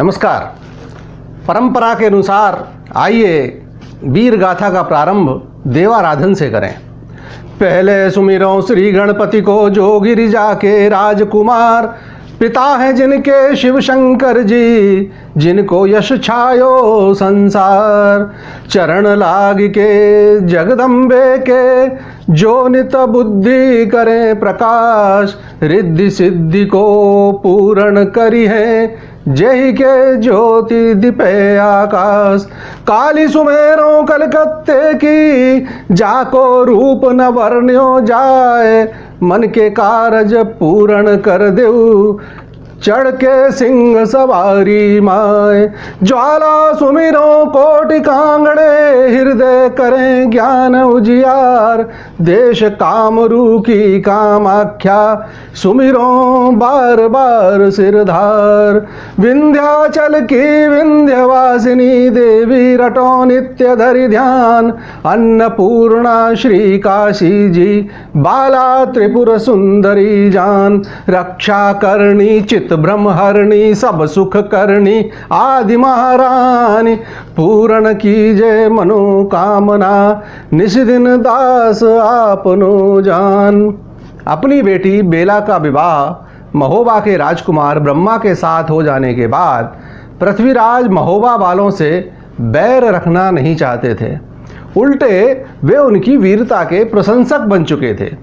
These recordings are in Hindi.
नमस्कार। परंपरा के अनुसार आइए वीर गाथा का प्रारंभ देवाराधन से करें। पहले सुमिरो श्री गणपति को जो गिरिजा के राजकुमार, पिता हैं जिनके शिव शंकर जी, जिनको यश छायो संसार। चरण लाग के जगदम्बे के, जो नित बुद्धि करें प्रकाश। रिद्धि सिद्धि को पूर्ण करी है, जय के ज्योति दीपे आकाश। काली सुमेरों कलकत्ते की, जाको रूप न वर्ण्यो जाए। मन के कारज पूर्ण कर देऊ, चढ़ के सिंह सवारी माए। ज्वाला सुमिरो कोटि कांगड़े, हृदय करें ज्ञान उजियार। देश कामरू की कामाख्या, सुमिरो बार बार सिरधार। विंध्याचल की विंध्यवासिनी देवी, रटो नित्य धरि ध्यान। अन्नपूर्णा श्री काशी जी, बाला त्रिपुर सुंदरी जान। रक्षा करणी चित ब्रह्महरणी, सब सुख करणी आदि महारानी। पूर्ण कीजे मनोकामना, निश दिन दास आपनो जान। अपनी बेटी बेला का विवाह महोबा के राजकुमार ब्रह्मा के साथ हो जाने के बाद पृथ्वीराज महोबा वालों से बैर रखना नहीं चाहते थे। उल्टे वे उनकी वीरता के प्रशंसक बन चुके थे।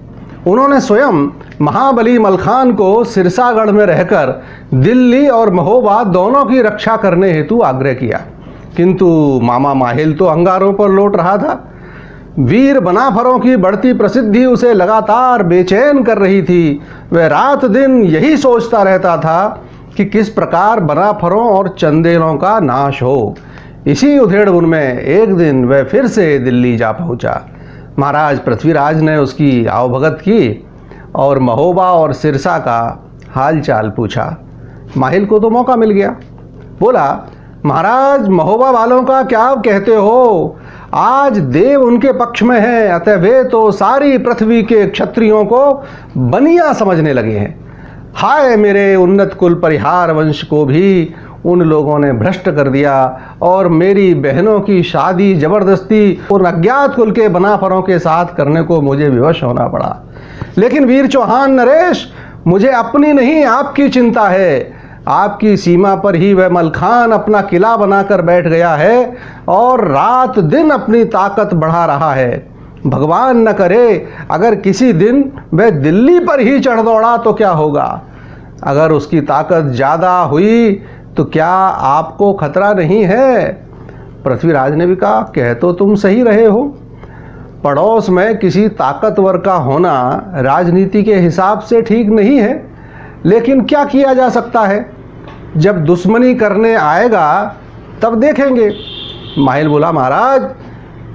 उन्होंने स्वयं महाबली मलखान को सिरसागढ़ में रहकर दिल्ली और महोबा दोनों की रक्षा करने हेतु आग्रह किया, किंतु मामा माहिल तो अंगारों पर लौट रहा था। वीर बनाफरों की बढ़ती प्रसिद्धि उसे लगातार बेचैन कर रही थी। वह रात दिन यही सोचता रहता था कि किस प्रकार बनाफरों और चंदेलों का नाश हो। इसी उधेड़-बुन में एक दिन वह फिर से दिल्ली जा पहुंचा। महाराज पृथ्वीराज ने उसकी आवभगत की और महोबा और सिरसा का हाल चाल पूछा। माहिल को तो मौका मिल गया। बोला, महाराज महोबा वालों का क्या कहते हो? आज देव उनके पक्ष में है, अतः वे तो सारी पृथ्वी के क्षत्रियों को बनिया समझने लगे हैं। हाय मेरे उन्नत कुल परिहार वंश को भी उन लोगों ने भ्रष्ट कर दिया और मेरी बहनों की शादी जबरदस्ती उन अज्ञात कुल के बनाफरों के साथ करने को मुझे विवश होना पड़ा। लेकिन वीर चौहान नरेश, मुझे अपनी नहीं आपकी चिंता है। आपकी सीमा पर ही वह मलखान अपना किला बनाकर बैठ गया है और रात दिन अपनी ताकत बढ़ा रहा है। भगवान न करे अगर किसी दिन वह दिल्ली पर ही चढ़ दौड़ा तो क्या होगा? अगर उसकी ताकत ज़्यादा हुई तो क्या आपको खतरा नहीं है? पृथ्वीराज ने भी कहा, कह तो तुम सही रहे हो। पड़ोस में किसी ताकतवर का होना राजनीति के हिसाब से ठीक नहीं है, लेकिन क्या किया जा सकता है? जब दुश्मनी करने आएगा तब देखेंगे। माहिल बोला, महाराज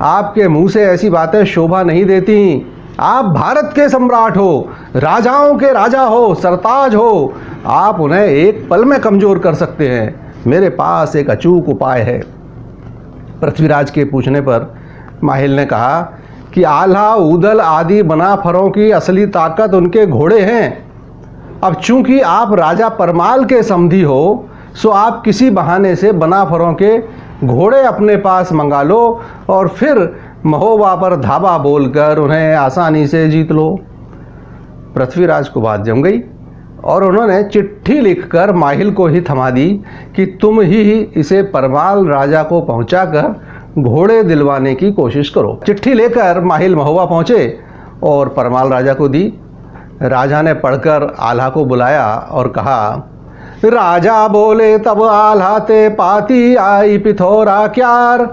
आपके मुंह से ऐसी बातें शोभा नहीं देती। आप भारत के सम्राट हो, राजाओं के राजा हो, सरताज हो। आप उन्हें एक पल में कमज़ोर कर सकते हैं। मेरे पास एक अचूक उपाय है। पृथ्वीराज के पूछने पर माहिल ने कहा कि आल्हा ऊदल आदि बनाफरों की असली ताकत उनके घोड़े हैं। अब चूंकि आप राजा परमाल के समधी हो, सो आप किसी बहाने से बनाफरों के घोड़े अपने पास मंगा लो और फिर महोबा पर धावा बोलकर उन्हें आसानी से जीत लो। पृथ्वीराज को बात जम गई और उन्होंने चिट्ठी लिखकर माहिल को ही थमा दी कि तुम ही इसे परमाल राजा को पहुंचाकर घोड़े दिलवाने की कोशिश करो। चिट्ठी लेकर माहिल महोबा पहुंचे और परमाल राजा को दी। राजा ने पढ़कर आल्हा को बुलाया और कहा, राजा बोले तब आल्हा ते पाती आई पिथौरा क्यार।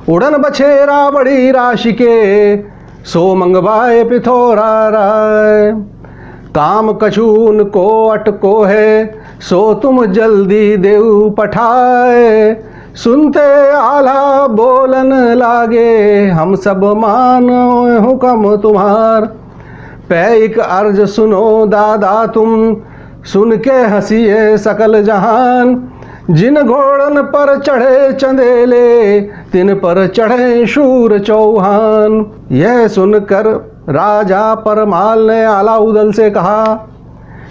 उड़न बछेरा बड़ी राशि के, सो मंगवाए पिथौरा राय। काम कछून को अटको है, सो तुम जल्दी देऊ पठाए। सुनते आल्हा बोलन लागे, हम सब मानो हुक्म तुम्हार। पैक अर्ज सुनो दादा तुम, सुन के हंसिए सकल जहान। जिन घोड़न पर चढ़े चंदेले, तिन पर चढ़े शूर चौहान। यह सुनकर राजा परमाल ने आला उदल से कहा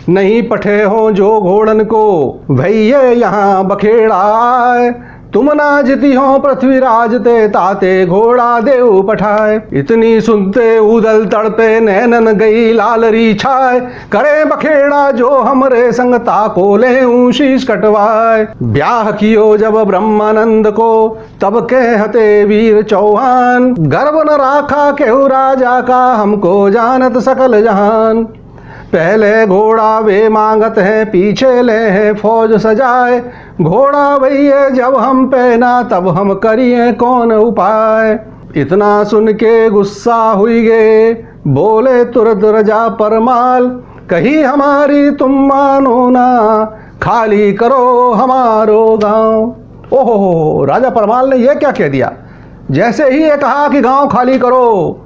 नहीं पठे हो जो घोड़न को, भैये यहाँ बखेड़ा आए। तुम ना जिति हो पृथ्वीराज ते, ताते घोड़ा देव पठाए। इतनी सुनते उदल तड़पे, नैनन गई लालरी छाए। करे बखेड़ा जो हमरे संग, ताको ले शीश कटवाए। ब्याह कियो जब ब्रह्मानंद को, तब कहते वीर चौहान। गर्व न राखा केहू राजा का, हमको जानत सकल जहान। पहले घोड़ा वे मांगत हैं, पीछे ले हैं फौज सजाए। घोड़ा भैया जब हम पहना, तब हम करिए कौन उपाय। इतना सुन के गुस्सा हुई गे, बोले तुरंत रजा परमाल। कही हमारी तुम मानो ना, खाली करो हमारो गांव। ओहो, राजा परमाल ने यह क्या कह दिया? जैसे ही ये कहा कि गांव खाली करो,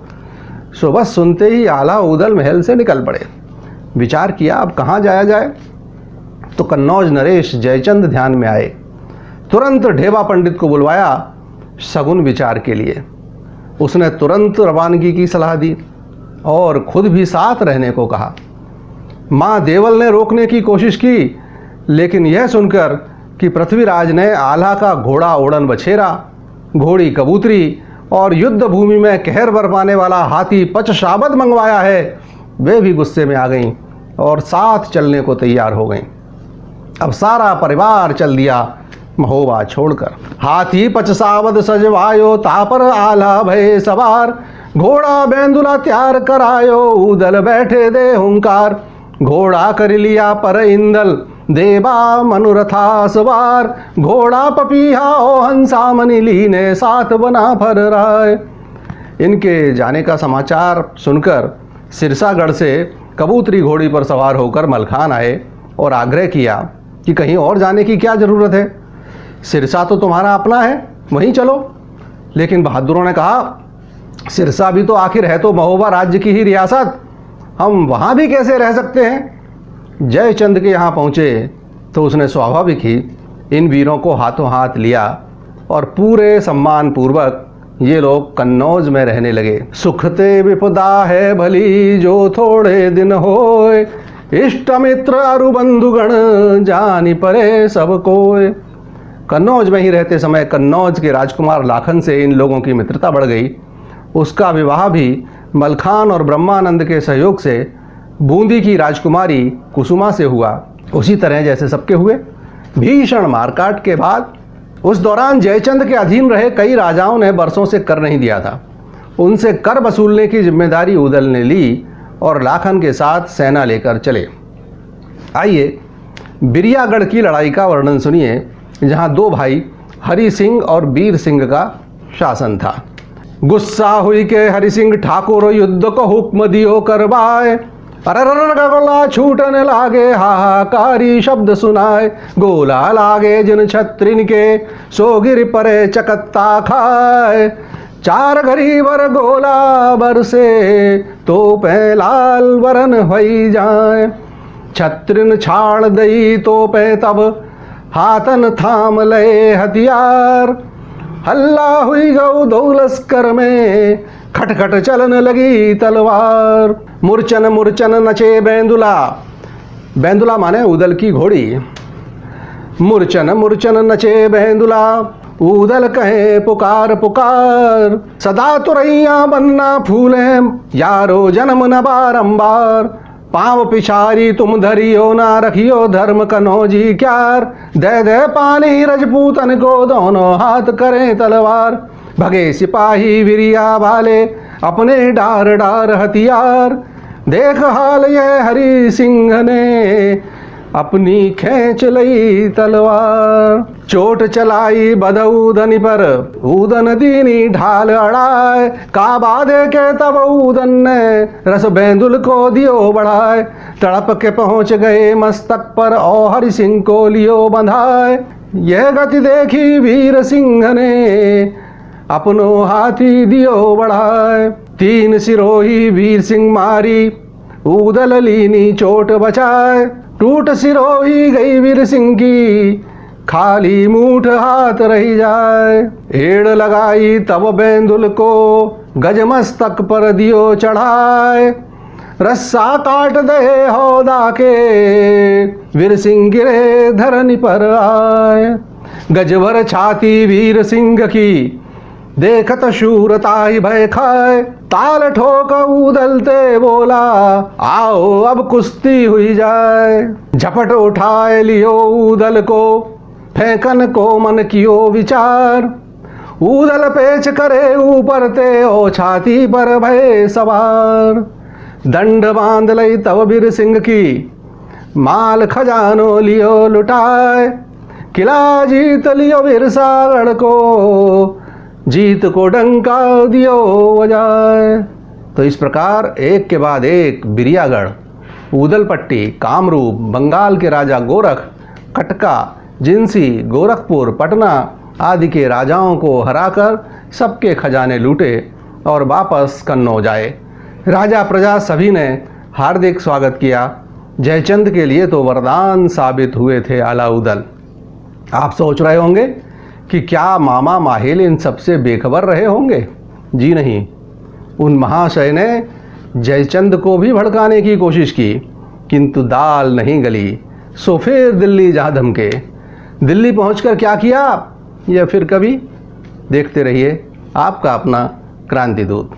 सुबह सुनते ही आला उदल महल से निकल पड़े। विचार किया अब कहाँ जाया जाए, तो कन्नौज नरेश जयचंद ध्यान में आए। तुरंत ढेबा पंडित को बुलवाया सगुन विचार के लिए। उसने तुरंत रवानगी की सलाह दी और खुद भी साथ रहने को कहा। माँ देवल ने रोकने की कोशिश की, लेकिन यह सुनकर कि पृथ्वीराज ने आल्हा का घोड़ा ओड़न बछेरा, घोड़ी कबूतरी और युद्ध भूमि में कहर बरपाने वाला हाथी पचशाबद मंगवाया है, वे भी गुस्से में आ गईं और साथ चलने को तैयार हो गईं। अब सारा परिवार चल दिया महोबा छोड़कर। हाथी पचसावद सजवायो, तापर आला भय सवार। घोड़ा बेंदुला तैयार करायो, उदल बैठे दे हुंकार। घोड़ा कर लिया पर इंदल, देवा मनुरथा सवार। घोड़ा पपीहा ओ हंसा, मनी लीने साथ बना फर राय। इनके जाने का समाचार सुनकर सिरसागढ़ से कबूतरी घोड़ी पर सवार होकर मलखान आए और आग्रह किया कि कहीं और जाने की क्या ज़रूरत है, सिरसा तो तुम्हारा अपना है, वहीं चलो। लेकिन बहादुरों ने कहा, सिरसा भी तो आखिर है तो महोबा राज्य की ही रियासत, हम वहाँ भी कैसे रह सकते हैं। जयचंद के यहाँ पहुँचे तो उसने स्वाभाविक ही इन वीरों को हाथों हाथ लिया और पूरे सम्मान पूर्वक ये लोग कन्नौज में रहने लगे। सुखते विपदा है भली, जो थोड़े दिन होए। इष्ट मित्र अरु बंधुगण, जानी परे सब कोय। कन्नौज में ही रहते समय कन्नौज के राजकुमार लाखन से इन लोगों की मित्रता बढ़ गई। उसका विवाह भी मलखान और ब्रह्मानंद के सहयोग से बूंदी की राजकुमारी कुसुमा से हुआ, उसी तरह जैसे सबके हुए। भीषण मारकाट के बाद उस दौरान जयचंद के अधीन रहे कई राजाओं ने बरसों से कर नहीं दिया था। उनसे कर वसूलने की जिम्मेदारी उदल ने ली और लाखन के साथ सेना लेकर चले। आइए बिरियागढ़ की लड़ाई का वर्णन सुनिए, जहां दो भाई हरि सिंह और बीर सिंह का शासन था। गुस्सा हुई के हरि सिंह ठाकुर, युद्ध को हुक्म दियो करवाए। अरर गोला छूटने लागे, हाहाकारी शब्द सुनाए। गोला लागे जिन छत्रिन के, सो गिर परे चकत्ता खाए। चार घड़ी बर गोला बरसे, तो पे लाल वरन भई जाए। छत्रिन छाड़ दई तो पे तब, हाथन थाम ले हथियार। हल्ला हुई गौ दो लश्कर में, खटखट चलन लगी तलवार। मूर्छन मूर्छन नचे बेंदुला, बेंदुला माने उदल की घोड़ी। मूर्छन मूर्छन नचे बेंदुला, उदल कहे पुकार पुकार। सदा तुरैया बनना फूले, यारो जन्म न बारंबार। पाँव पिछारी तुम धरियो ना, रखियो धर्म कनौजी क्यार। दे दे पानी रजपूतन को, दोनों हाथ करें तलवार। भगे सिपाही विरिया भाले, अपने डार डार हथियार। देख हाल ये हरि सिंह ने, अपनी खींच लई तलवार। चोट चलाई बदऊदन पर, ऊदन दीनी ढाल अड़ाए। काबा दे के तब ऊदन ने, रस बेंदुल को दियो बढ़ाए। तड़प के पहुँच गए मस्तक पर, और हरि सिंह को लियो बंधाए। यह गति देखी वीर सिंह ने, अपनो हाथी दियो बढ़ाए। तीन सिरोही वीर सिंह मारी, ऊदल लीनी चोट बचाए। टूट सिरोही गई वीर सिंह की, खाली मूठ हाथ रही जाए। एड़ लगाई तब बेंदुल को, गज मस्तक पर दियो चढ़ाए। रस्सा काट दे हौदा के, वीर सिंह गिरे धरनी पर आए। गजभर छाती वीर सिंह की, देखत शूरता ही भय खाए। ताल ठोक उदलते बोला, आओ अब कुश्ती हुई जाए। झपट उठाए लियो उदल को, फेंकन को मन कियो विचार। उदल पेच करे ऊपर ते, ओ छाती पर भय सवार। दंड बांध लई तब वीर सिंह की, माल खजानो लियो लुटाए। किला जीत लियो वीर सागड़ को, जीत को डंका दियो बजाए। तो इस प्रकार एक के बाद एक बिरियागढ़, ऊदलपट्टी, कामरूप, बंगाल के राजा गोरख, कटका, जिंसी, गोरखपुर, पटना आदि के राजाओं को हराकर सबके खजाने लूटे और वापस कन्नौज आए। राजा प्रजा सभी ने हार्दिक स्वागत किया। जयचंद के लिए तो वरदान साबित हुए थे अलाउदल। आप सोच रहे होंगे कि क्या मामा माहिल इन सबसे बेखबर रहे होंगे? जी नहीं, उन महाशय ने जयचंद को भी भड़काने की कोशिश की, किंतु दाल नहीं गली। सो फिर दिल्ली जा धमके। दिल्ली पहुंचकर क्या किया, यह फिर कभी देखते रहिए आपका अपना क्रांति दूत।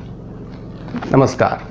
नमस्कार।